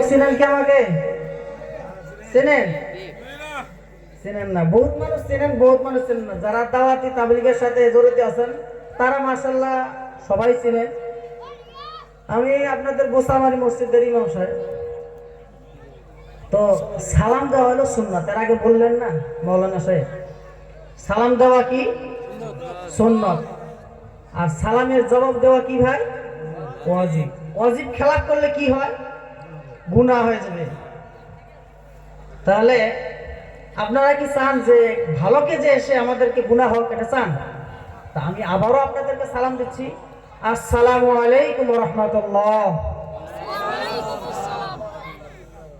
চিনেন কি আমাকে? চিনেন? চিনেন না, বহুত মানুষ চিনেন, বহুত মানুষ চিনেন না। যারা দাওয়াতি তাবলীগের সাথে জড়িত আছেন তারা মাশাআল্লাহ সবাই চিনেন। আমি আপনাদের গোসামারি মসজিদের ইমাম সাহেব। তো সালাম দেওয়া হলো সুন্নাত। এর আগে বললেন না মাওলানা সাহেব, সালাম দেওয়া কি সুন্নাত, আর সালামের জবাব দেওয়া কি ভাই ওয়াজিব। ওয়াজিব খেলাপ করলে কি হয়? গুনাহ হয়ে যাবে। তাহলে আপনারা কি চান যে ভালোকে যে এসে আমাদেরকে গুনাহ হোক, এটা চান? তা আমি আবারও আপনাদেরকে সালাম দিচ্ছি, আসসালামু আলাইকুম ওয়া রাহমাতুল্লাহ।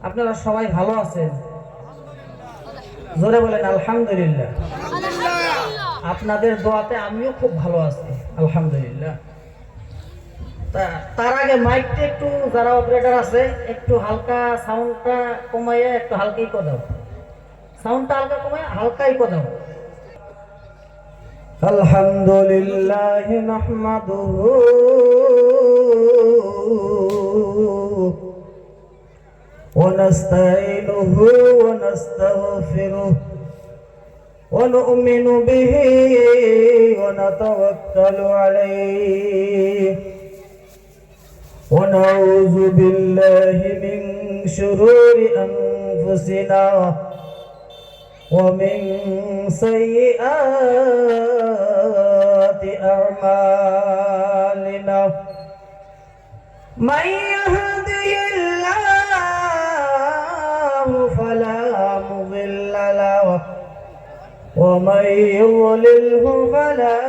আপনারা সবাই ভালো আছেন? জোরে বলেন আলহামদুলিল্লাহ। আপনাদের দোয়াতে আমিও খুব ভালো আছি আলহামদুলিল্লাহ। তার আগে মাইকটা একটু, যারা অপারেটর আছে একটু হালকা সাউন্ডটা কমাইয়া একটু হালকাই করে দাও, সাউন্ডটা হালকা কমাইয়া হালকাই করে দাও। আলহামদুলিল্লাহ নাহমাদুহু ওয়া নাস্তাঈনুহু ওয়া নাস্তাগফিরুহু ওয়া নু'মিনু বিহি ওয়া নাতাওয়াক্কালু আলাইহি ওয়া নাউযু বিল্লাহি মিন শুরুরি আনফুসিনা ومن سيئات أعمالنا من يهده الله فلا مضل له ومن يضلله فلا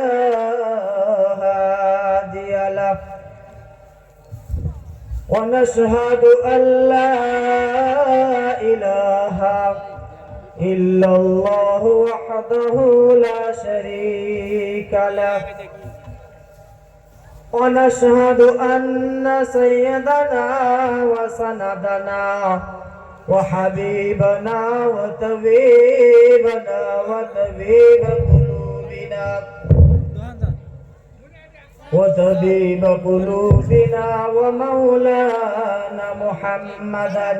هادي له ونشهد أن لا إله إلا الله وحده لا شريك له ونشهد أن سيدنا وسندنا وحبيبنا وطبيبنا وطبيب قلوبنا ومولانا محمدا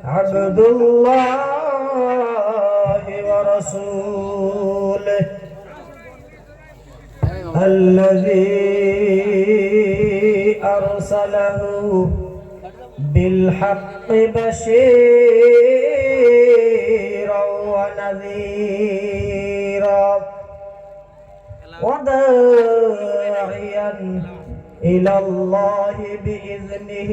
عبد الله ورسوله الذي أرسله بالحق بشيرا ونذيرا وداعيا إلى الله بإذنه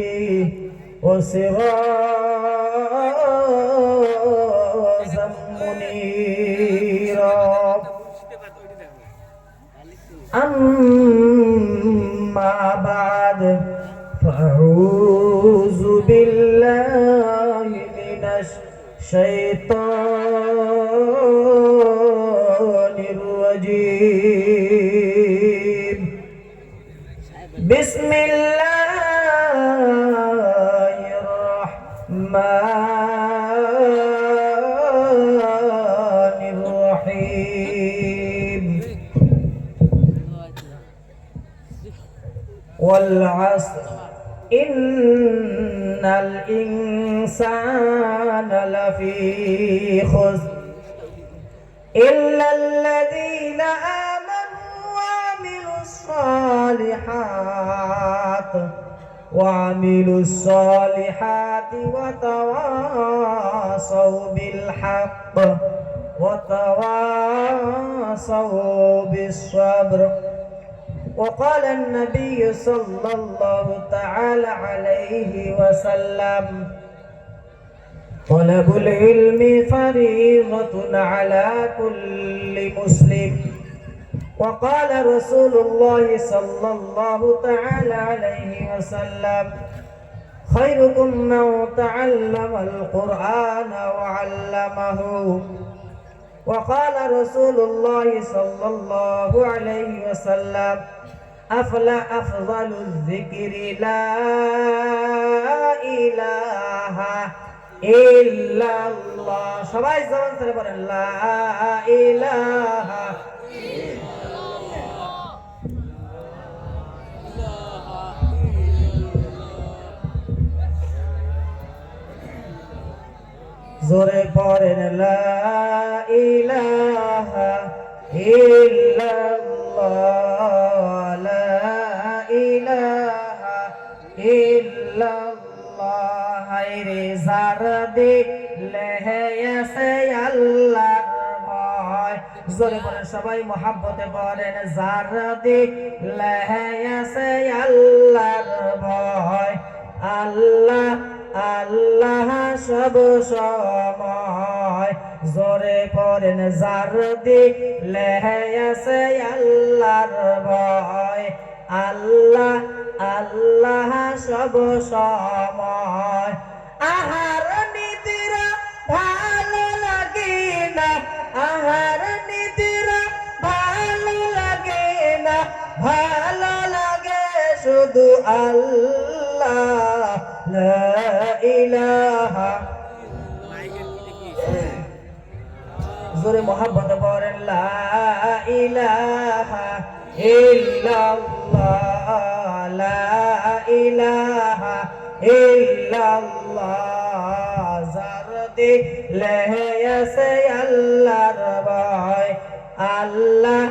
وسراجا منيرا أما بعد فأعوذ بالله من الشيطان الرجيم بسم الله الرحمن الرحيم والعصر إن الإنسان لفي خسر إلا الذين آمنوا وعملوا الصالحات وتواصوا بالحق وتواصوا بالصبر. وقال النبي صلى الله تعالى عليه وسلم طلب العلم فريضة على كل مسلم. وقال رسول الله صلى الله تعالى عليه وسلم خيركم من تعلم القرآن وعلمه. وقال رسول الله صلى الله عليه وسلم أفضل الذكر لا إله إلا الله. সবাই জবান ধরে বলেন লা ইলাহা জোরে পড়েন লা ইলাহা ইল্লাল্লাহ লা ইলাহা ইল্লাল্লাহ হায়রে যার দিলে আছে আল্লাহর ভয় জোরে পড়েন সবাই মহব্বতে পড়েন যার দিলে আছে আল্লাহর ভয় আল্লাহ আল্লাহ সব সময় জোরে পড়েন যার দিলে আছে আল্লাহর ভয় আল্লাহ আল্লাহ সব সময় আহার নিদ্রা ভালো লাগে না আহার নিদ্রা ভালো লাগে না ভালো লাগে শুধু আল্লাহ লা ইলাহা জোরে মোহাম্মত পড়েন লা ইলাহা ইল্লাল্লাহ লা ইলাহা ইল্লাল্লাহ যার দিলে আছে আল্লাহর ভয় আল্লাহ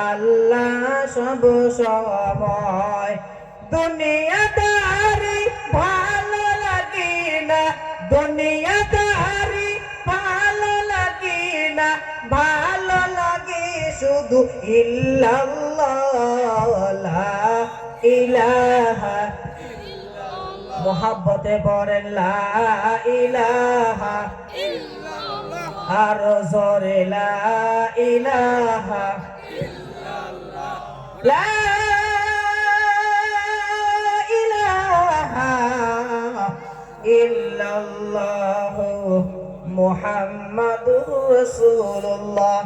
আল্লাহ সব সময় দুনিয়াদারি ভালো লাগে না দুনিয়াদারি ভালো লাগে না ভালো লাগে শুধু ইল্লাল্লাহ লা ইলাহা মোহাব্বতে পড়েন লা ইলাহা আর জোরে লা ইলাহা লা ইলাহা ইল্লাল্লাহু মুহাম্মাদুর রাসূলুল্লাহ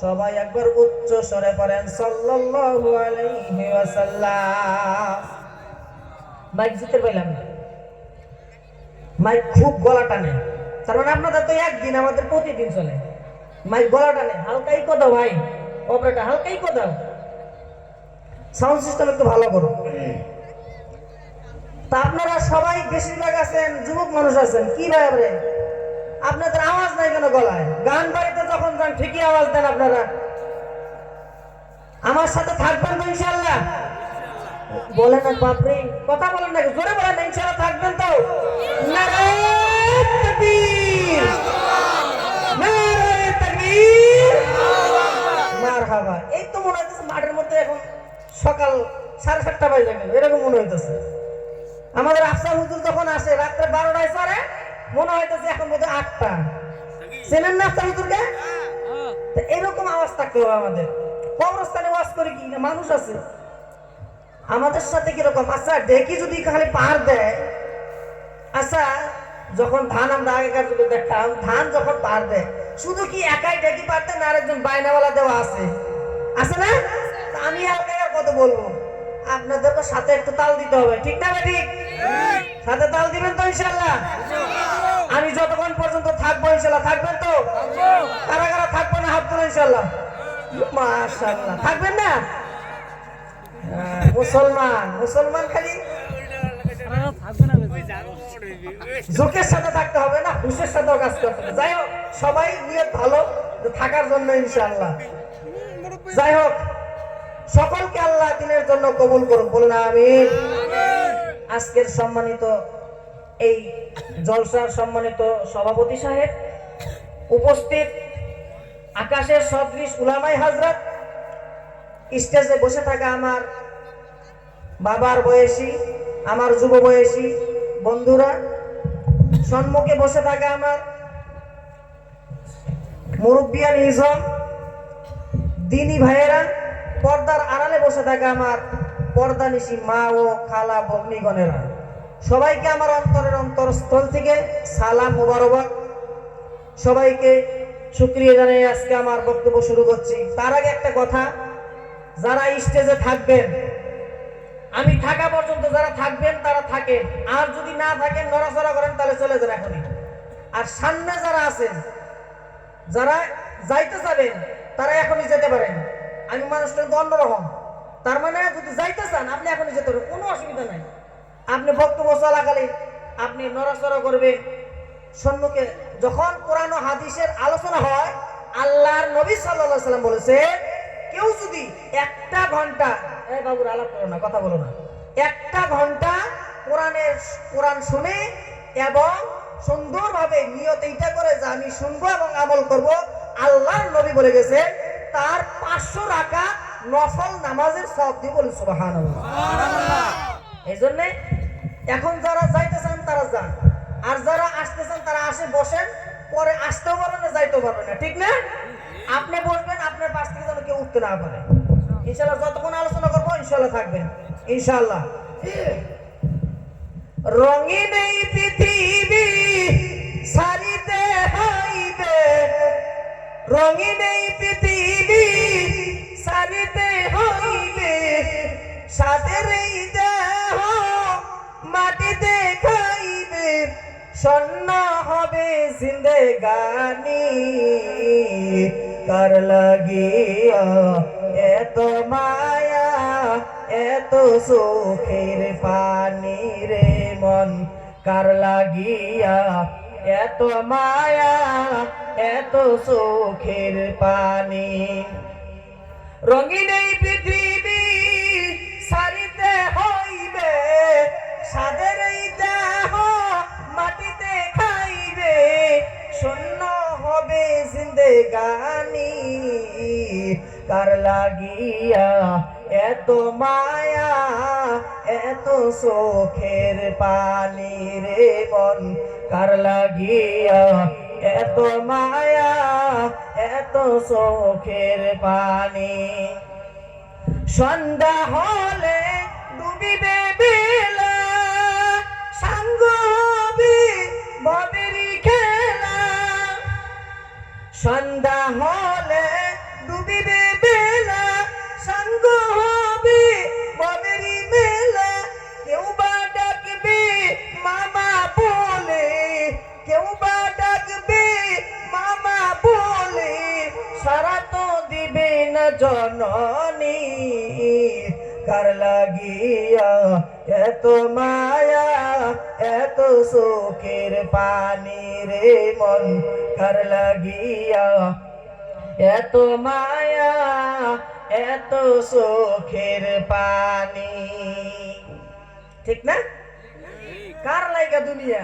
সবাই একবার উচ্চ স্বরে পড়েন সাল্লাল্লাহু আলাইহি ওয়াসাল্লাম মাইক জিতে পাইলাম না মাইক খুব গলা টানে তার মানে আপনাদের তো একদিন আমাদের প্রতিদিন চলে মাইক গলা টানে হালকাই কথা ভাই অপারেটর হালকাই কথা সাউন্ড সিস্টেম একটু ভালো করো তা আপনারা সবাই বেশিরভাগ আছেন যুবক মানুষ আছেন কি ভাবে আপনাদের আওয়াজ নাই কেন গলায় গান বাড়িতে যখন যান ঠিকই আওয়াজ দেন আপনারা আমার সাথে থাকবেন তো ইনশাআল্লাহ বলেন না বাপরে কথা বলেন না জোরে বলেন ইনশাআল্লাহ থাকবেন তো নারায়ে তাকবীর নারায়ে তাকবীর মারহাবা এই তো মনে হচ্ছে মাঠের মধ্যে এখন সকাল 7:30 বাজে গেল এরকম মনে হইতেছে আমাদের আফসার হুজুর যখন আসে রাত্রে 12টায় সারে মনে হইতেছে এখন বোধহয় 8টা চেনেন না আফসার হুজুরকে তো এরকম আওয়াজ থাকতে হবে আমাদের কবরস্থানে ওয়াজ করে কি না মানুষ আছে আমাদের সাথে কিরকম আচ্ছা দেখি যদি খালি পার দেয় আচ্ছা যখন ধান আমরা আগেকার যুগে দেখতাম ধান যখন পার দেয় শুধু কি একাই ডেকি পারতে না আরেকজন বাইনাওয়ালা দেওয়া আছে না আমি হালকা আর কত বলবো আপনাদেরকে সাথে একটু তাল দিতে হবে ঠিক না ঠিক সাথে তাল দিবেন তো ইনশাআল্লাহ আমি যতক্ষণ পর্যন্ত থাকবো ইনশাআল্লাহ থাকবেন তো কারা কারা থাকবো না হাত তুলে ইনশাআল্লাহ মাশাআল্লাহ থাকবেন না মুসলমান খালি জোকের সাথে থাকতে হবে না হুশের সাথেও কাজ করতে হবে যাই হোক সবাই নিয়ত ভালো থাকার জন্য ইনশাআল্লাহ যাই হোক সকলকে আল্লাহ দিনের জন্য কবুল করুন বলুন আমিন আজকের সম্মানিত এই জলসার সম্মানিত সভাপতি সাহেব উপস্থিত আকাশের সদৃশ উলামায়ে হযরত স্টেজে বসে থাকা আমার বাবার বয়সী আমার যুব বয়সী বন্ধুরা সম্মুখে বসে থাকা আমার মুরব্বিয়ান ইজম দিনী ভাইয়েরা পর্দার আড়ালে বসে থাকা আমার পর্দানিশী মা ও খালা ভগ্নীগণেরা সবাইকে আমার অন্তরের অন্তরস্থল থেকে সালাম মোবারক সবাইকে শুকরিয়া জানাই আজকে আমার বক্তব্য শুরু করছি তার আগে একটা কথা যারা স্টেজে থাকবেন আমি থাকা পর্যন্ত যারা থাকবেন তারা থাকেন আর যদি না থাকেন নড়াচড়া করেন তাহলে চলে যান এখনই আর সামনে যারা আছেন যারা যাইতে যাবেন তারা এখনই যেতে পারেন আমি মানুষটা কিন্তু অন্যরকম তার মানে যদি যাইতে চান আপনি এখনই যেতে পারেন কোনো অসুবিধা নাই আপনি বক্তব্য চলাকালীন আপনি নড়াচড়া করবেন সম্মুখে যখন কোরআন ও হাদিসের আলোচনা হয়, আল্লাহর নবী সাল্লাল্লাহু আলাইহি সাল্লাম বলেছে, কেউ যদি একটা ঘন্টা, এই বাবুর আলাপ করো না, কথা বলো না, একটা ঘন্টা কোরআন শুনে এবং সুন্দরভাবে নিয়ত এইটা করে যে আমি শুনবো এবং আমল করব, আল্লাহর নবী বলে গেছে তার 500 রাকাত নফল নামাজের সওয়াব দিয়ে। বলুন সুবহানাল্লাহ। এই জন্য এখন যারা যাইতেছেন তারা যান, আর যারা আসতেছেন তারা আসে, বসেন, পরে আসতেও পারবেন না, যাইতেও পারবেন না, ঠিক না? আপনি বসবেন, আপনার পাশ থেকে যেন কেউ উঠতে না পারে। ইনশাআল্লাহ যতক্ষণ আলোচনা করবো ইনশাআল্লাহ থাকবেন ইনশাআল্লাহ। রঙিন এই পৃথিবী সারিতে হইবে, রঙিন এই পৃথিবী সারিতে হইবে, সাদের এই দেহ মাটিতে খাইবে, স্বর্ণ হবে জিন্দেগানি, কার লাগিয়া এত মায়া এত সুখের পানি রে মন, কার লাগিয়া এত মায়া এত সুখের পানি। রঙিন এই পৃথিবী সারিতে হইবে, সাদের এই দেহ মাটিতে খাইবে, শূন্য হবে জিন্দেগানি, কার লাগিয়া এত মায়া এত সুখের পানি রে মন, কার লাগিয়া এত মায়া এত সুখের পানি। সন্ধ্যা হলে ডুবিবে বেলা, সাঙ্গ হবে ভবেরি খেলা, সন্ধ্যা হলে ডুবিবে বেলা, সাঙ্গ হবে ভবেরি মেলা, কেউ বা ডাকবে মামা বলে, কেউ বা ডাকবে মামা বলে, সারা তো দিবে না জননী, কার লাগিয়া এত মায়া এত সুখের পানি রে মন, কার লাগিয়া এত মায়া এত সুখের পানি। ঠিক না? কার লাইগা দুনিয়া?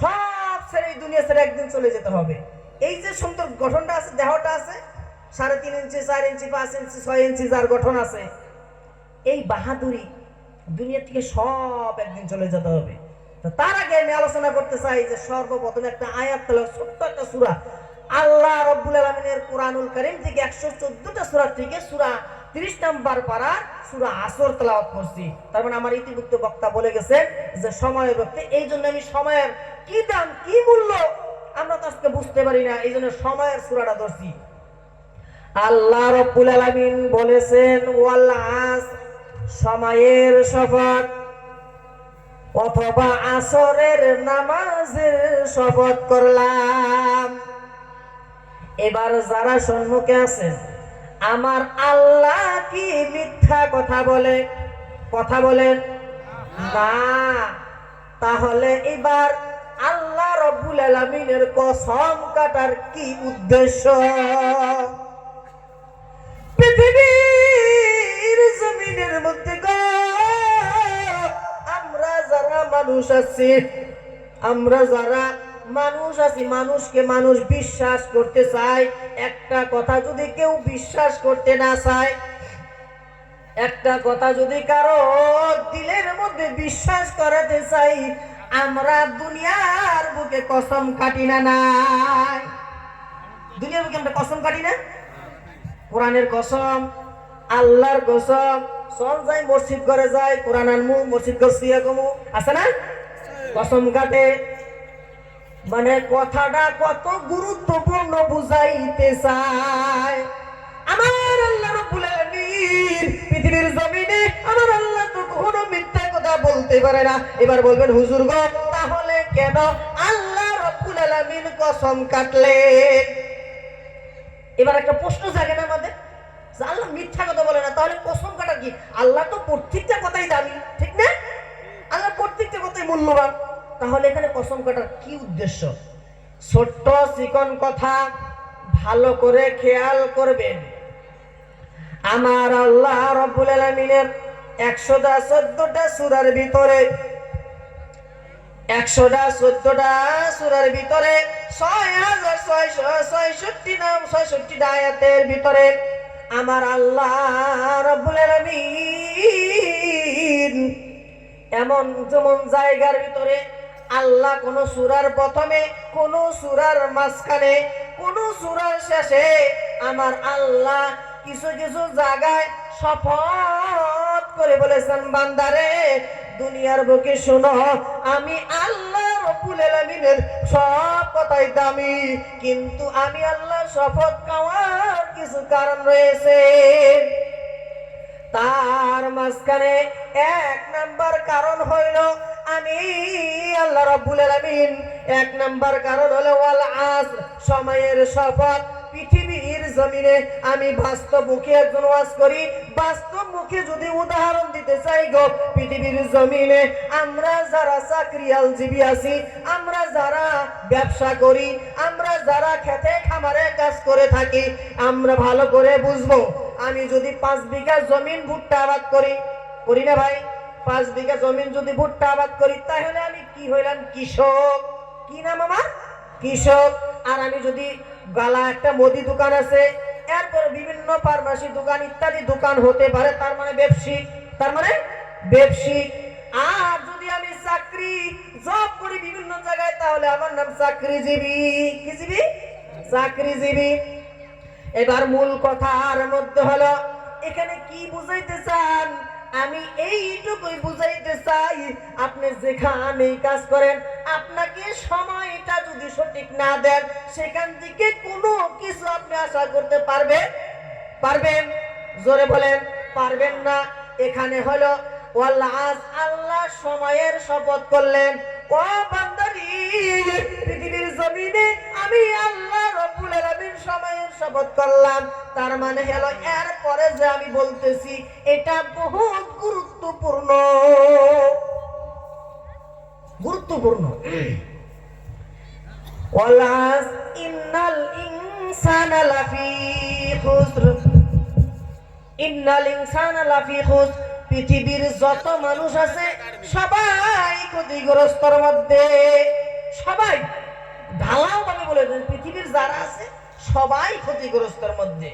সব ছেড়ে দুনিয়া ছেড়ে একদিন চলে যেতে হবে। এই যে সুন্দর গঠনটা আছে, দেহটা আছে 3.5 ইঞ্চি 4 ইঞ্চি 5 ইঞ্চি 6 ইঞ্চি যার গঠন আছে, এই বাহাদুরি দুনিয়া থেকে সব একদিন চলে যেতে হবে। তো তার আগে আমি আলোচনা করতে চাই যে সর্বপ্রথম একটা আয়াত, ছোট্ট একটা সূরা, আল্লাহ রাব্বুল আলামিনের কোরআনুল কারীম থেকে 114টা সূরা থেকে সূরা 30 নম্বর পারা সূরা আসর তেলাওয়াত করছি। তার মানে আমার ইতিবুদ্ধ বক্তা বলে গেছে যে সময়ের ব্যাপারে, এই জন্য আমি সময়ের কি দাম কি মূল্য আমরা তো আজকে বুঝতে পারি না, এই জন্য সময়ের সূরাটা ধরছি। আল্লাহ রাব্বুল আলামিন বলেছেন ওয়াল আস, সময়ের শপথ, অথবা আসরের নামাজের শপথ করলাম। এবার যারা সম্মুখে আছেন, আমার আল্লাহ কি মিথ্যা কথা বলে? কথা বলেন না। তাহলে এবার আল্লাহ রাব্বুল আলামিনের কসম কাটার কি উদ্দেশ্য? পৃথিবীর জমিনের মধ্যে আমরা যারা মানুষ আছি, আমরা যারা মানুষ আছি, মানুষকে মানুষ বিশ্বাস করতে চায়। একটা কথা যদি কেউ বিশ্বাস করতে না চায়, একটা কথা যদি কারো দিলের মধ্যে বিশ্বাস করাতে চাই, আমরা দুনিয়ার বুকে কসম কাটি না। নাই দুনিয়ার বুকে আমরা কসম কাটি না। কোরআনের কসম, আল্লাহর কসম, সব যাই মসজিদ করে যায়, কোরআন আনমু মসজিদ করছি কমু, আছে না? কসম কাটে মানে কথাটা কত গুরুত্বপূর্ণ বুঝাইতে চায়। আমার আল্লাহ রাব্বুল আলামিন পৃথিবীর জমিনে আমার আল্লাহ তো কোনো মিথ্যা কথা বলতে পারে না। এবার বলবেন হুজুর গো, তাহলে কেন আল্লাহ রাব্বুল আলামিন কসম কাটলেন? এবার একটা প্রশ্ন জাগে না আমাদের, আল্লাহ মিথ্যা কথা বলে না, তাহলে কসম কাটা কি? আল্লাহ তো প্রত্যেকটা কথাই দামি, ঠিক না? আল্লাহ প্রত্যেকটা কথাই মূল্যবান। তাহলে এখানে কসম কাটার কি উদ্দেশ্য? ছোট্ট চিকন কথা ভালো করে খেয়াল করবেন। আমার আল্লাহ রাব্বুল আলামিনের 114টা সূরার ভিতরে 114টা সূরার ভিতরে 6666টা আয়াতের ভিতরে আমার আল্লাহ রাব্বুল আলামিন এমন যেমন জায়গার ভিতরে আল্লাহ কোন সূরার প্রথমে, কোন সূরার মাঝখানে, কোন সূরার শেষে আমার আল্লাহ কিছু কিছু জায়গায় শপথ করে বলেছেন, বান্দারে দুনিয়ার বুকে শোনো, আমি আল্লাহ রাব্বুল আলামিনের সব কথাই দামি, কিন্তু আমি আল্লাহ শপথ খাওয়ার কিছু কারণ রয়েছে। তার মাঝখানে 1 নাম্বার কারণ হইল আমি আল্লাহ রাব্বুল আলামিন 1 নাম্বার কারণ হলো ওয়াল আসর, সময়ের শপথ। পৃথিবীর জমিনে আমি বাস্তব মুখে একজন ওয়াজ করি, বাস্তব মুখে যদি উদাহরণ দিতে চাই গো, পৃথিবীর জমিনে আমরা যারা চাকরিয়ালজীবী আছি, আমরা যারা ব্যবসা করি, আমরা যারা খেতে খামারে কাজ করে থাকি, আমরা ভালো করে বুঝবো। আমি যদি 5 বিঘা জমিন ভুট্টা আবাদ করি না ভাই, 5 বিঘা জমিন যদি ভুট্টা আবাদ করি, তাহলে আমি কি হইলাম? কৃষক। কি নাম আমার? কৃষক। আর আমি যদি গালা একটা মুদি দোকান আছে, এরপর বিভিন্ন ফার্মাসি দোকান ইত্যাদি দোকান হতে পারে, তার মানে ব্যবসায়িক। আর যদি আমি চাকরি জব করি বিভিন্ন জায়গায়, তাহলে আমার নাম চাকরিজীবী। কি জীবী? চাকরিজীবী। এবার মূল কথার মধ্যে হলো এখানে কি বুঝাইতে চান? আমি এইটুকুই বুঝাইতে চাই, আপনি যেখানেই কাজ করেন, আপনাকে সময়টা যদি সঠিক না দেন, সেখান থেকে কোনো কিছু আপনি আশা করতে পারবেন? জোরে বলেন, পারবেন না। এখানে হলো আল্লাহ সময়ের শপথ করলেন। ও বান্দারি, পৃথিবীর জমিনে আমি আল্লাহ রাব্বুল আলামিন সময়ের শপথ করলাম, তার মানে হলো এরপরে যে আমি বলতেছি এটা বহুত গুরুত্বপূর্ণ। ওয়ালাস ইন্নাল ইনসানা লাফি খুসর, পৃথিবীর যত মানুষ আছে সবাই ক্ষতিগ্রস্তর মধ্যে। সবাই ঢালাও ভাবে বলে দেন, পৃথিবীর যারা আছে সবাই ক্ষতিগ্রস্তর মধ্যে।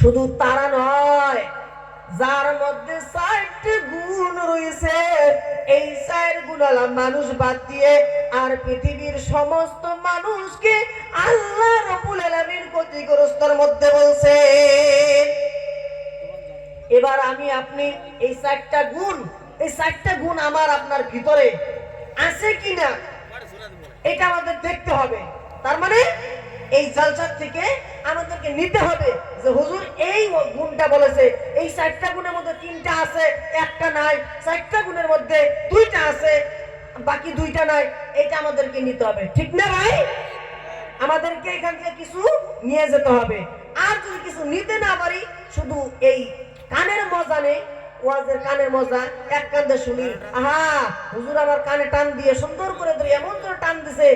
শুধু তারা নয়, যার মধ্যে 4টি গুণ রয়েছে, এই 4 গুণওয়ালা মানুষ বাদ দিয়ে আর পৃথিবীর সমস্ত মানুষকে আল্লাহ রাব্বুল আলামিন ক্ষতিগ্রস্তর মধ্যে বলছে। এবার আমি আপনি এই 4টা গুণ আমার আপনার ভিতরে আছে কিনা এটা আমাদের দেখতে হবে। তার মানে এই জালসা থেকে আমাদেরকে নিতে হবে যে হুজুর এই গুণটা বলেছে, এই 4টা গুণের মধ্যে 3টা আছে, একটা নাই, 4টা গুণের মধ্যে 2টা আছে, বাকি 2টা নাই, এটা আমাদেরকে নিতে হবে। ঠিক না ভাই? আমাদেরকে এখান থেকে কিছু নিয়ে যেতে হবে। আর যদি কিছু নিতে না পারি, শুধু এই কানের মজা নেই, ওয়াজের কানের মজা, এক কান দিয়ে শুনি, আহা হুজুর আমার কানে টান দিয়ে সুন্দর করে ধরে এমন করে টান দিছে,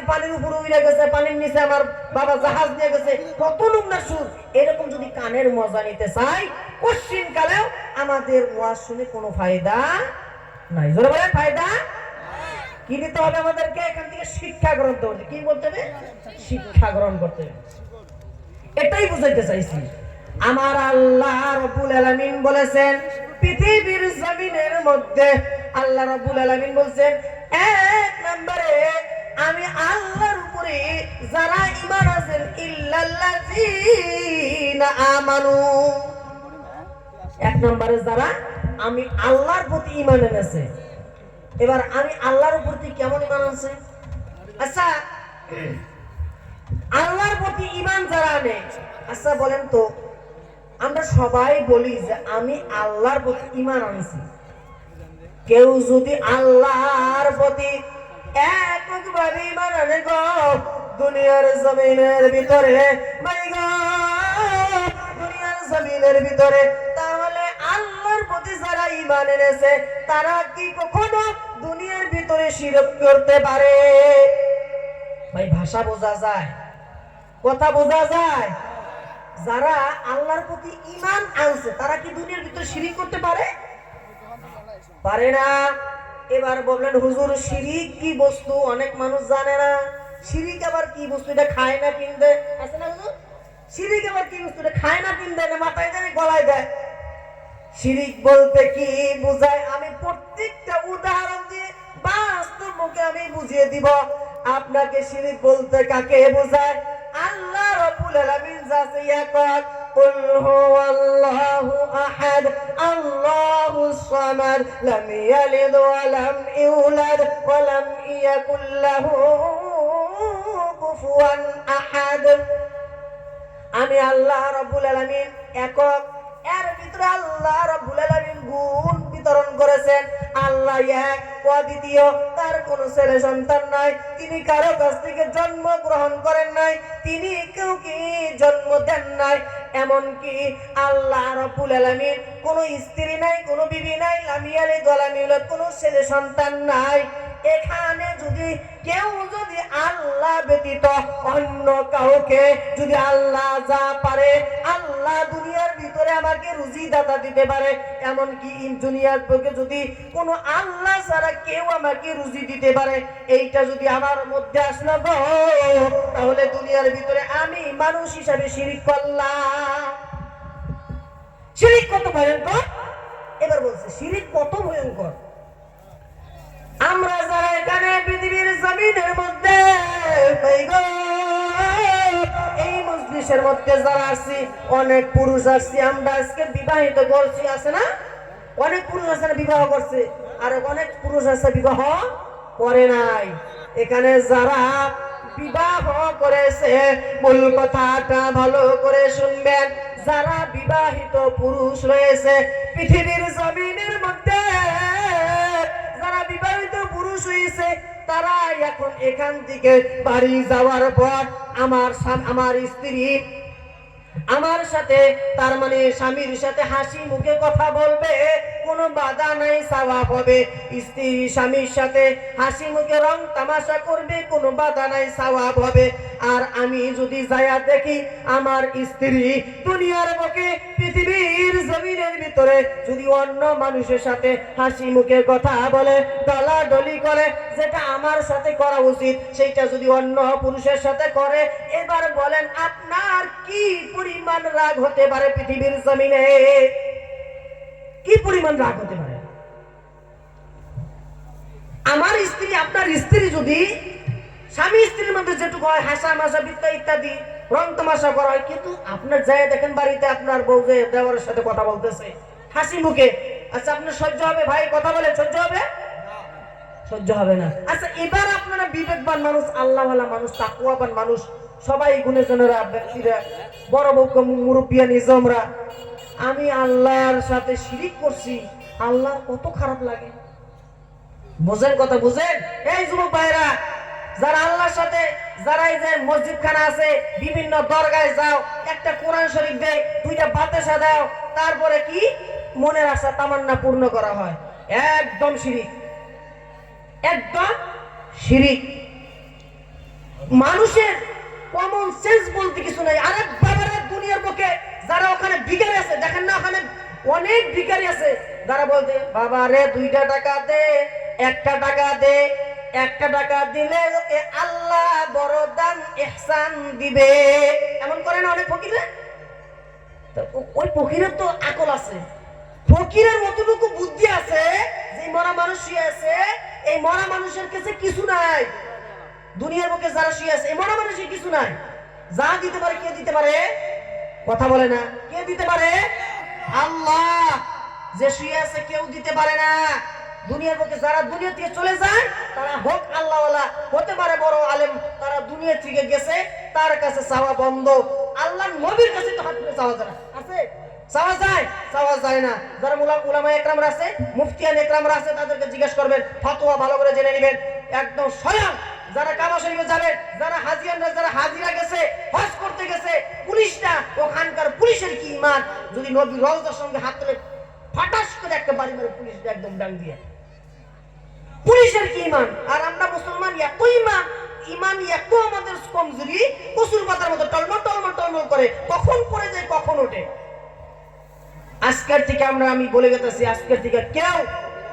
পানির উপরে উড়ে গেছে, পানির নিচে আমার বাবা জাহাজ নিয়ে গেছে, কত নোংরা সুর। এরকম যদি কানের মজা নিতে চাই, কোশ্চিন কালেও আমাদের ওয়াজ শুনে কোনো ফায়দা নাই। জোরে বলেন, ফায়দা কি নিতে হবে? আমাদেরকে এখান থেকে শিক্ষা গ্রহণ করতে হবে। কি বলতে হবে? শিক্ষা গ্রহণ করতে হবে। এটাই বুঝাইতে চাইছি। আমার আল্লাহ রাব্বুল আলামিন বলেছেন, পৃথিবীর জমিনের মধ্যে আল্লাহ রাব্বুল আলামিন বলেন, 1 নম্বরে আমি আল্লাহর উপরে যারা ঈমান আছেন, ইল্লাল্লাযীনা আমানু, 1 নম্বরে যারা আমি আল্লাহর প্রতি ঈমান এনেছে। এবার আমি আল্লাহর প্রতি কেমন ঈমান আছে? আচ্ছা, আল্লাহর প্রতি ঈমান যারা আনে, আচ্ছা বলেন তো, আমরা সবাই বলি যে আমি আল্লাহর প্রতি ঈমান আনছি। কেউ যদি আল্লাহর প্রতি এককভাবে ঈমান আনে গো, দুনিয়ার জমিনের ভিতরে, দুনিয়ার জমিনের ভিতরে, তাহলে আল্লাহর প্রতি যারা ঈমান এনেছে তারা কি কখনো দুনিয়ার ভিতরে শিরক করতে পারে? ভাই ভাষা বোঝা যায়, কথা বোঝা যায়। যারা আল্লাহর প্রতি ঈমান আনছে তারা কি দুনিয়ার ভিতরে শিরিক করতে পারে? পারে না। এবার বললেন হুজুর শিরিক কি বস্তু? অনেক মানুষ জানে না। শিরিক আবার কি বস্তু? এটা খায় না পিন্দে, আছে না হুজুর? শিরিক আবার কি বস্তু? এটা খায় না পিন্দে না, মাথায় জানে গলায় দেয়। শিরিক বলতে কি বুঝায় আমি প্রত্যেকটা উদাহরণ দিয়ে বাস্তব মুখে আমি বুঝিয়ে দিব আপনাকে। শিরিক বলতে কাকে বোঝায়? আল্লাহ রাব্বুল আলামিন যাতে একক, কুল হুয়াল্লাহু আহাদ আল্লাহুস সামাদ লাম ইয়ালিদ ওয়া লাম ইউলাদ ওয়া লাম ইয়াকুল লাহু কুফুয়ান আহাদ। আমি আল্লাহ রাব্বুল আলামিন একক। এর ভিতরে আল্লাহ রাব্বুল আলামিন গুণ বিতরণ করেছেন। আল্লাহ এক, অদ্বিতীয়, তার কোনো ছেলে সন্তান নাই, তিনি কারো কাছ থেকে জন্ম গ্রহণ করেন নাই, তিনি কাউকে জন্ম দেন নাই। এমনকি আল্লাহ রাব্বুল আলামিন কোনো স্ত্রী নাই, কোনো বিবি নাই, লাম ইয়ালিদ ওয়া লাম ইউলাদ, কোনো ছেলে সন্তান নাই। এখানে যদি কেউ যদি আল্লাহ ব্যতীত অন্য কাউকে যদি আল্লাহ যা পারে, আল্লাহ দুনিয়ার ভিতরে আমাকে রুজি দাতা দিতে পারে, এমনকি দুনিয়ার বুকে যদি কোনো আল্লাহ ছাড়া কেউ আমাকে রুজি দিতে পারে, এইটা যদি আমার মধ্যে আসলো গো, তাহলে দুনিয়ার ভিতরে আমি মানুষ হিসাবে শিরিক করলাম। শিরিক কত ভয়ঙ্কর! এবার বলছে শিরিক কত ভয়ঙ্কর। আমরা যারা এখানে পৃথিবীর জমিনের মধ্যে এই মজলিসের মধ্যে যারা আসছি, অনেক পুরুষ আসছি, আমরা আজকে বিবাহিত করছি, আছে না? অনেক পুরুষ আছে না বিবাহ করছে, আর অনেক পুরুষ আছে বিবাহ করে নাই। এখানে যারা বিবাহ করেছে, মূল কথাটা ভালো করে শুনবেন, যারা বিবাহিত পুরুষ রয়েছে পৃথিবীর জমিনের মধ্যে, যারা বিবাহিত পুরুষ হয়েছে, তারা এখন এখান থেকে বাড়ি যাওয়ার পর আমার স্ত্রী আমার সাথে, তার মানে স্বামীর সাথে হাসি মুখে কথা বলবে, কোনো বাধা নাই, সওয়াব হবে। স্ত্রী স্বামীর সাথে হাসি মুখে রং তামাশা করবে, কোনো বাধা নাই, সওয়াব হবে। আর আমি যদি যায়া দেখি আমার স্ত্রী দুনিয়ার বুকে পৃথিবীর জমিনের ভিতরে যদি অন্য মানুষের সাথে হাসি মুখে কথা বলে, দলাদলি করে, যেটা আমার সাথে করা উচিত সেইটা যদি অন্য পুরুষের সাথে করে, এবার বলেন আপনার কি পরিমাণ রাগ হতে পারে? পৃথিবীর জমিনে কি পরিমাণ রাগ হতে পারে? আমার স্ত্রী, আপনার স্ত্রী যদি স্বামী স্ত্রীর মধ্যে যেটুকু হয় হাসা মাসা বিদ্যা ইত্যাদি রং তামাশা করা হয়, কিন্তু আপনার যায় দেখেন বাড়িতে আপনার বউ যে দেওয়ারের সাথে কথা বলতেছে হাসি মুখে, আচ্ছা আপনার সহ্য হবে? ভাই কথা বলে সহ্য হবে? সহ্য হবে না। আচ্ছা এবার আপনারা বিবেকবান মানুষ, আল্লাহওয়ালা মানুষ, তাকওয়াবান মানুষ, সবাই গুণীজনেরা, ব্যক্তিরা, বড় বড় মুরব্বিয়া নিজামরা, আমি আল্লাহর সাথে শিরিক করছি, আল্লাহ কত খারাপ লাগে। বুঝেন কথা? বুঝেন? এই যুবক ভাইরা, যারা আল্লাহর সাথে, যারা এই যে মসজিদ খানা আছে, বিভিন্ন দরগায় যাও, একটা কোরআন শরীফ দেয়, দুইটা বাতাসা দাও, তারপরে কি মনের আশা তামান্না পূর্ণ করা হয়, একদম শিরিক, একদম শিরিক। মানুষের কমন সেন্স বলতে কিছু নাই। আরেক বাবারে দুনিয়ার বুকে যারা ওখানে ভিখারি আছে, দেখেন না ওখানে অনেক ভিখারি আছে, যারা বলতে বাবা রে 2টা টাকা দে, 1টা টাকা দে, 1টা টাকা দিলে আল্লাহ বড় দান ইহসান দিবে, এমন করে না অনেক ফকিরে। ওই ফকিরের তো আকল আছে, ফকিরের মতটুকু বুদ্ধি আছে যে মরা মানুষ শুয়ে আছে, এই মরা মানুষের কাছে কিছু নাই। দুনিয়ার বুকে যারা শুয়ে আছে, এই মরা মানুষের কিছু নাই। যা দিতে পারে, কে দিতে পারে? কথা বলে না। কে দিতে পারে? আল্লাহ। যে শুয়ে আছে কেউ দিতে পারে না। দুনিয়ার বুকে যারা দুনিয়া থেকে চলে যায়, তারা হোক আল্লাহওয়ালা, হতে পারে বড় আলেম, তারা দুনিয়া থেকে গেছে, তার কাছে চাওয়া বন্ধ। আল্লাহর নবীর কাছে তো হাত তুলে চাওয়া যায়, আছে? চাওয়া যায়? চাওয়া যায় না। যারা উলামা একরামরা আছে, মুফতিয়ান একরামরা আছে, তাদেরকে জিজ্ঞেস করবেন, ফতোয়া ভালো করে জেনে নেবেন। একদম স্বয়ং যারা কাবা শরীফে যাবেন, যারা হাজিয়ানরা, যারা হাজিরা গেছে, হজ করতে গেছে, পুলিশটা, ওখানকার পুলিশের কি ঈমান, যদি নবী রওজার সঙ্গে হাত তুলে ফাটাস করে একটা বাড়ি মেরে পুলিশটা একদম ডাং দিয়ে পুলিশের কি ইমান, আর আমরা মুসলমান এত ইমান, ইমান এত আমাদের কমজোরি, কসুর পাতার মতো টলমল টলমল টলমল করে, কখন পড়ে যায় কখন ওঠে। আজকের থেকে আমি বলে গেতেছি, আজকের থেকে কেউ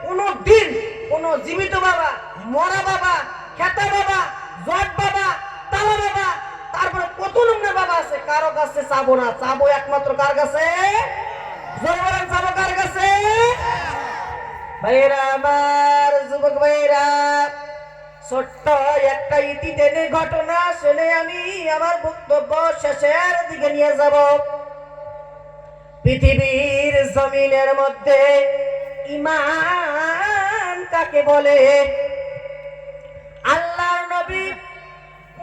কোনো দিন কোনো জীবিত বাবা, মরা বাবা, খেতা বাবা, জট বাবা, তালা বাবা, তারপরে কত নম্বর বাবা আছে, কারো কাছে চাবো না। চাবো একমাত্র কার কাছে? জোরে বলেন, চাবো কার কাছে? ভাইরা আমার, যুবক ভাইরা, ছোট্ট একটা ইতি টেনে ঘটনা শুনে আমি আমার বক্তব্য শেষের দিকে নিয়ে যাব। পৃথিবীর জমিনের মধ্যে ঈমান কাকে বলে? আল্লাহর নবী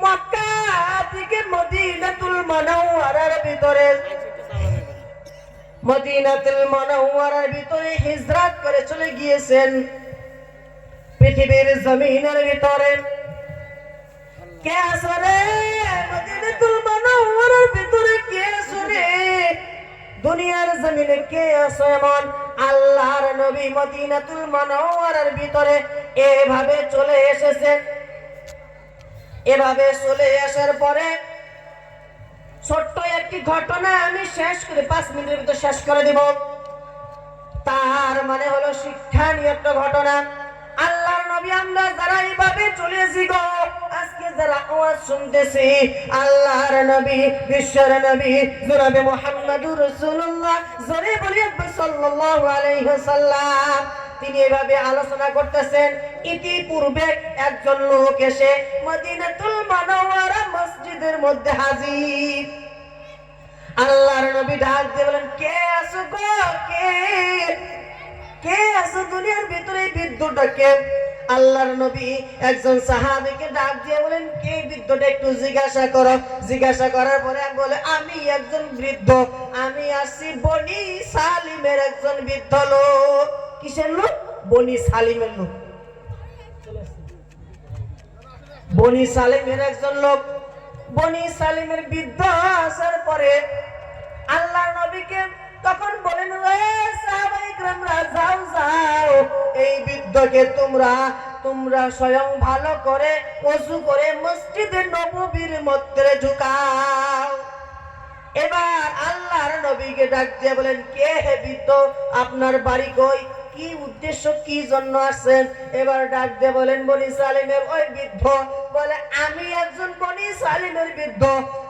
মক্কা থেকে মদিনাতুল মুনাওয়ারার ভিতরে হিজরত করে চলে গিয়েছেন। পৃথিবীর জমিনের ভিতরে কে আসলে মদিনাতুল মুনাওয়ারার ভিতরে কে আসলে দুনিয়ার জমিনে কে আছে এমন? আল্লাহর নবী মদিনাতুল মুনাওয়ারার ভিতরে এভাবে চলে এসেছেন। এভাবে চলে আসার পরে ছোট্ট একটি ঘটনা আমি শেষ করে 5 মিনিটের ভিতরে শেষ করে দেব। তার মানে হলো শিক্ষণীয় একটা ঘটনা। আল্লাহর নবী আমরা যারা এইভাবে চলেছি গো, আজকে যারা আওয়াজ শুনতেছি, আল্লাহর নবী, বিশ্বের নবী জনাবে মুহাম্মদুর রাসূলুল্লাহ জোরে বলি সাল্লাল্লাহু আলাইহি ওয়াসাল্লাম, তিনি এভাবে আলোচনা করতেছেন। ইতিপূর্বে একজন লোক এসে মদিনাতুল মুনাওয়ারা মসজিদের মধ্যে হাজির। আল্লাহর নবী ডাক দিয়ে বলেন, কে আছো গো? কে আছো দুনিয়ার ভিতরে? বৃদ্ধটাকে আল্লাহর নবী একজন সাহাবীকে ডাক দিয়ে বলেন, কে বৃদ্ধটা একটু জিজ্ঞাসা করো। জিজ্ঞাসা করার পরে বলে, আমি একজন বৃদ্ধ, আমি আসছি বনি সালিমের একজন বৃদ্ধ লোক। কিসের লোক? বনি সালিমের লোক। বনি সালিমের একজন লোক। বনি সালিমের বৃদ্ধ আসার পরে আল্লাহর নবীকে তখন বলেন, সাহাবায়ে কেরামরা যাও যাও, এই বৃদ্ধকে তোমরা স্বয়ং ভালো করে ওযু করে মসজিদে নববীর মধ্যে ঢুকাও। এবার আল্লাহর নবীকে ডাক দিয়ে বলেন, কে হে বৃদ্ধ? আপনার বাড়ি কই? কি উদ্দেশ্য, কি জন্য আসছেন? এবার ডাক দিয়ে বলেন, বনি সালিমের ওই বৃদ্ধ বলে, আমি একজন বনি সালিমের বৃদ্ধ।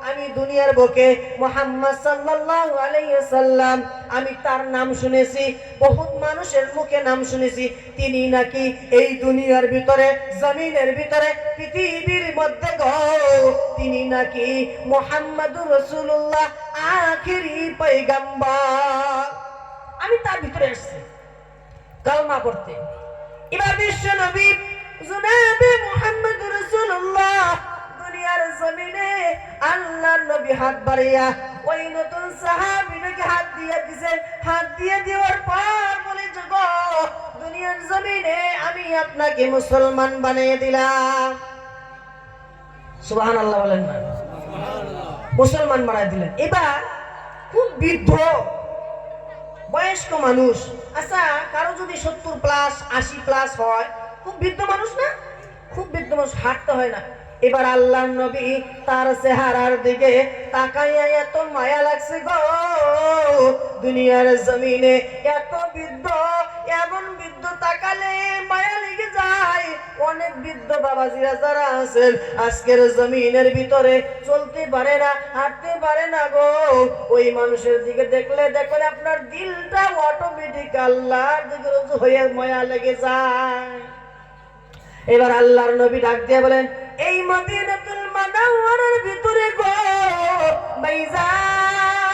আমি দুনিয়ার বুকে মুহাম্মদ সাল্লাল্লাহু আলাইহি ওয়াসাল্লাম, আমি তার নাম শুনেছি, বহুত মানুষের মুখে নাম শুনেছি। তিনি নাকি এই দুনিয়ার ভিতরে, জমিনের ভিতরে, পৃথিবীর মধ্যে গো, তিনি নাকি মুহাম্মদুর রাসূলুল্লাহ আখিরি পয়গম্বর। আমি তার ভিতরে এসেছি কালমা পড়তে। এবার বিশ্ব নবী জনাবে মুহাম্মদুর রাসূলুল্লাহ দুনিয়ার জমিনে আল্লাহর নবী হাত বাড়িয়া ওই নতুন সাহাবীকে হাত দিয়ে দিয়েছেন। হাত দিয়ে দেওয়ার পর বলে, গো দুনিয়ার জমিনে আমি আপনাকে মুসলমান বানিয়ে দিলাম। সুবহানাল্লাহ বলেন না? মুসলমান বানিয়ে দিলেন। এবার খুব বৃদ্ধ বয়স্ক মানুষ, আচ্ছা কারো যদি 70+ 80+ হয়, খুব বৃদ্ধ মানুষ না? খুব বৃদ্ধ মানুষ, হাঁটতে হয় না। এবার আল্লাহর নবী তার চেহারার দিকে তাকাইয়া এত মায়া লাগছে গো, দুনিয়ার জমিনে এত বৃদ্ধ, এমন বৃদ্ধ তাকালে মায়া লেগে যায়। অনেক বৃদ্ধ বাবাজিরা যারা আছেন আজকের জমিনের ভিতরে চলতে পারে না, হাঁটতে পারে না গো, ওই মানুষের দিকে দেখলে আপনার দিলটা অটোমেটিক আল্লাহর দিকে রুজু হয়ে মায়া লেগে যায়। এবার আল্লাহর নবী ডাক দিয়ে বলেন, এই মদিনাতুল মুনাওয়ারার ভিতরে গো ভাইজান,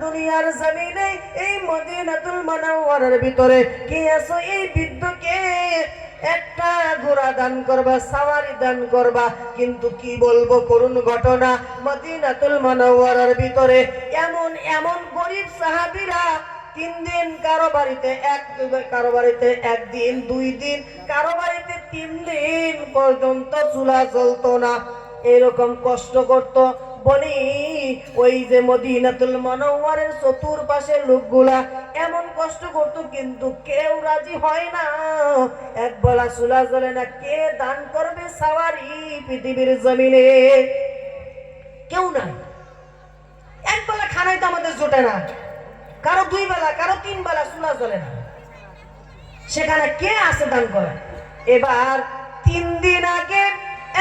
দুনিয়ার জমিনে এই মদিনাতুল মুনাওয়ারার ভিতরে কে আছো? এই বৃদ্ধকে একটা ঘোড়া দান করবা, সাওয়ারি দান করবা। কিন্তু কি বলবো করুণ ঘটনা, মদিনাতুল মুনাওয়ারার ভিতরে এমন এমন গরিব সাহাবীরা 3 দিন কারো বাড়িতে, কারো বাড়িতে 1 দিন 2 দিন, কারো বাড়িতে 3 দিন পর্যন্ত চুলা জ্বলতো না, এরকম কষ্ট করত। বনি ওই যে মদিনাতুল মুনাওয়ারার চতুর্পাশের লোকগুলা এমন কষ্ট করতো, কিন্তু কেউ রাজি হয় না। এক বেলা চুলা জ্বলে না, কে দান করবে সাওয়ারি পৃথিবীর জমিনে? কেউ নাই। এক বেলা খানাই তো আমাদের জোটে না, কারো 2 বেলা, কারো 3 বেলা চুলা জ্বলে না, সেখানে কে আছে দান করে? এবার 3 দিন আগে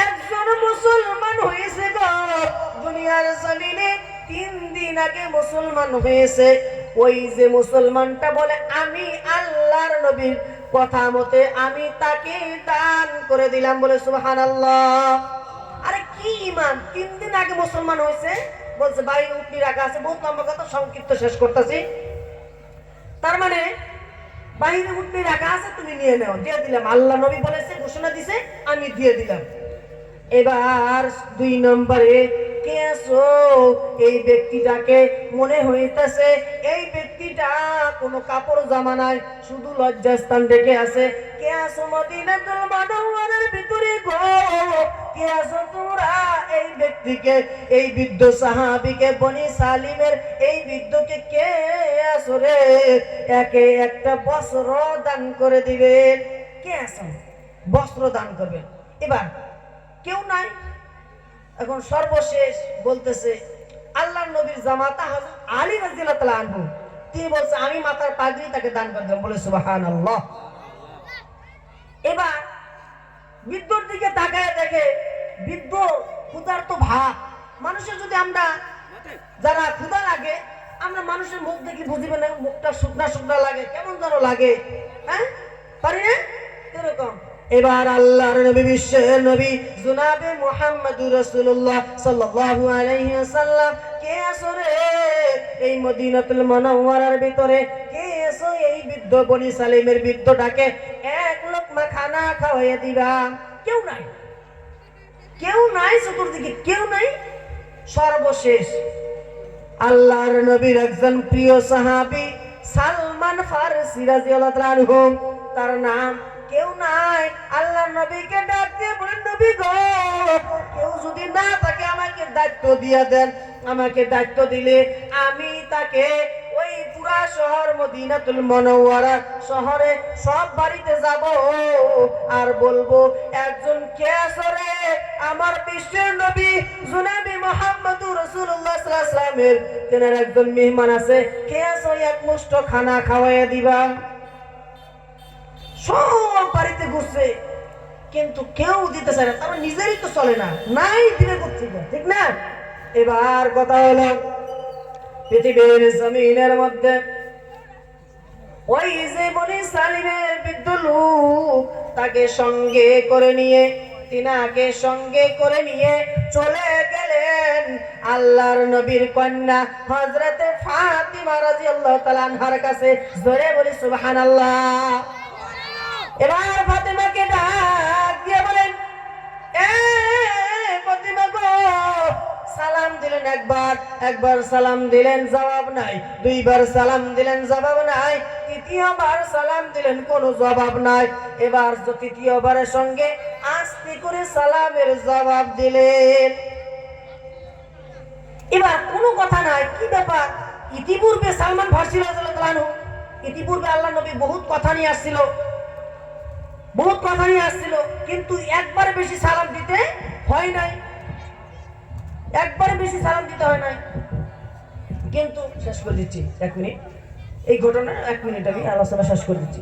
একজন মুসলমান হয়েছে গো দুনিয়ার জমিনে, 3 দিন আগে মুসলমান হয়েছে। ওই যে মুসলমানটা বলে আমি আল্লাহর নবীর কথা মতে আমি তাকে দান করে দিলাম, বলে সুবহানাল্লাহ। আরে কি ইমান! 3 দিন আগে মুসলমান হয়েছে, বলছে বাইরে উঠনি রাখা আছে। বহুত লম্বা কথা, সংক্ষিপ্ত শেষ করতেছি। তার মানে বাইরে উঠনি রাখা আছে, তুমি নিয়ে নাও, দিয়ে দিলাম। আল্লাহ নবী বলেছে, ঘোষণা দিছে, আমি দিয়ে দিলাম। এবার 2 নম্বরে কে আছো? এই ব্যক্তিটাকে মনে হইতেছে এই ব্যক্তিটা কোনো কাপড় জামা নাই, শুধু লজ্জাস্থান ঢেকে আছে। কে আছো মদিনাতুল মুনাওয়ারার ভিতরে গো? কে আছো তোমরা? এই ব্যক্তিকে, এই বৃদ্ধ সাহাবীকে, বনি সালিমের এই বৃদ্ধকে কে আছো রে? একে একটা বস্ত্র দান করে দিবেন। কে আছো? বস্ত্র দান করবেন। এবার কেউ নাই। এখন সর্বশেষ বলতেছে আল্লাহর নবীর জামাতা হযরত আলী রাদিয়াল্লাহু তাআলা আনহু, তিনি বলছে আমি মাথার পাগড়ি তাকে দান করে দিলাম, বলে সুবহানাল্লাহ। এবার বৃদ্ধর দিকে তাকায় দেখে বৃদ্ধ ক্ষুধার্ত ভাব। মানুষের যদি আমরা যারা ক্ষুধা লাগে, আমরা মানুষের মুখ দেখি বুঝিবে না, মুখটা শুকনা শুকনা লাগে, কেমন যেন লাগে, হ্যাঁ পারি না এরকম। এবার আল্লাহর নবী, বিশ্বের নবী জনাবে মুহাম্মদুর রাসূলুল্লাহ সাল্লাল্লাহু আলাইহি ওয়াসাল্লাম, কে আছো রে এই মদিনাতুল মুনাওয়ারার ভিতরে? কে আছো? এই বৃদ্ধ বনি সালিমের বৃদ্ধটাকে এক লোকমা খানা খাওয়াইয়া দিবা। কেউ নাই, কেউ নাই, চতুর্দিকে কেউ নাই। সর্বশেষ আল্লাহর নবীর একজন প্রিয় সাহাবী সালমান ফারসি রাদিয়াল্লাহু তাআলা আনহু, তার নাম। কেউ নাই। আল্লাহর নবীকে ডাক দিয়ে বলেন, নবী গো, কেউ যদি না থাকে আমাকে দায়িত্ব দিয়ে দেন। আমাকে দায়িত্ব দিলে আমি তাকে ওই পুরা শহর মদিনাতুল মুনাওয়ারা শহরে সব বাড়িতে যাব আর বলবো একজন কে আছে রে? আমার বিশ্বের নবী জনাবে মুহাম্মদুর রাসূলুল্লাহ সাল্লাল্লাহু আলাইহি ওয়াসাল্লামের তেনার একজন মেহমান আছে, কে আছে? এক মুষ্ট খানা খাওয়াইয়া দিবা। সব বাড়িতে ঘুরছে, কিন্তু কেউ দিতে চায় না, তার নিজেরই তো চলে না, নাই দিবে কোথেকে, ঠিক না? এবার কথা হলো পৃথিবীর জমিনের মধ্যে ওই যে বনি সালিমের বৃদ্ধ লোক, তাকে সঙ্গে করে নিয়ে, তিনাকে সঙ্গে করে নিয়ে চলে গেলেন আল্লাহর নবীর কন্যা হযরতে ফাতিমা রাদিয়াল্লাহু তাআলা আনহার কাছে। জোরে বলি সুবহানাল্লাহ। এবার ফাতিমাকে ডাক দিয়ে বলেন, এ ফাতিমা গো, সালাম দিলেন একবার সালাম দিলেন, জবাব নাই। 2 বার সালাম দিলেন, জবাব নাই। 3য়বার সালাম দিলেন, কোনো জবাব নাই। এবার 3য়বারের সঙ্গে আস্তে করে সালামের জবাব দিলেন। এবার কোনো কথা নাই, কি ব্যাপার? ইতিপূর্বে সালমান ফারসি রাদিয়াল্লাহু তাআলা আনহু, ইতিপূর্বে আল্লাহর নবী বহুত কথা নিয়ে আসছিল, কিন্তু একবার বেশি সালাম দিতে হয় নাই, কিন্তু শেষ করে দিচ্ছি 1 মিনিট। এই ঘটনা 1 মিনিট আমি আলোচনা শেষ করে দিচ্ছি।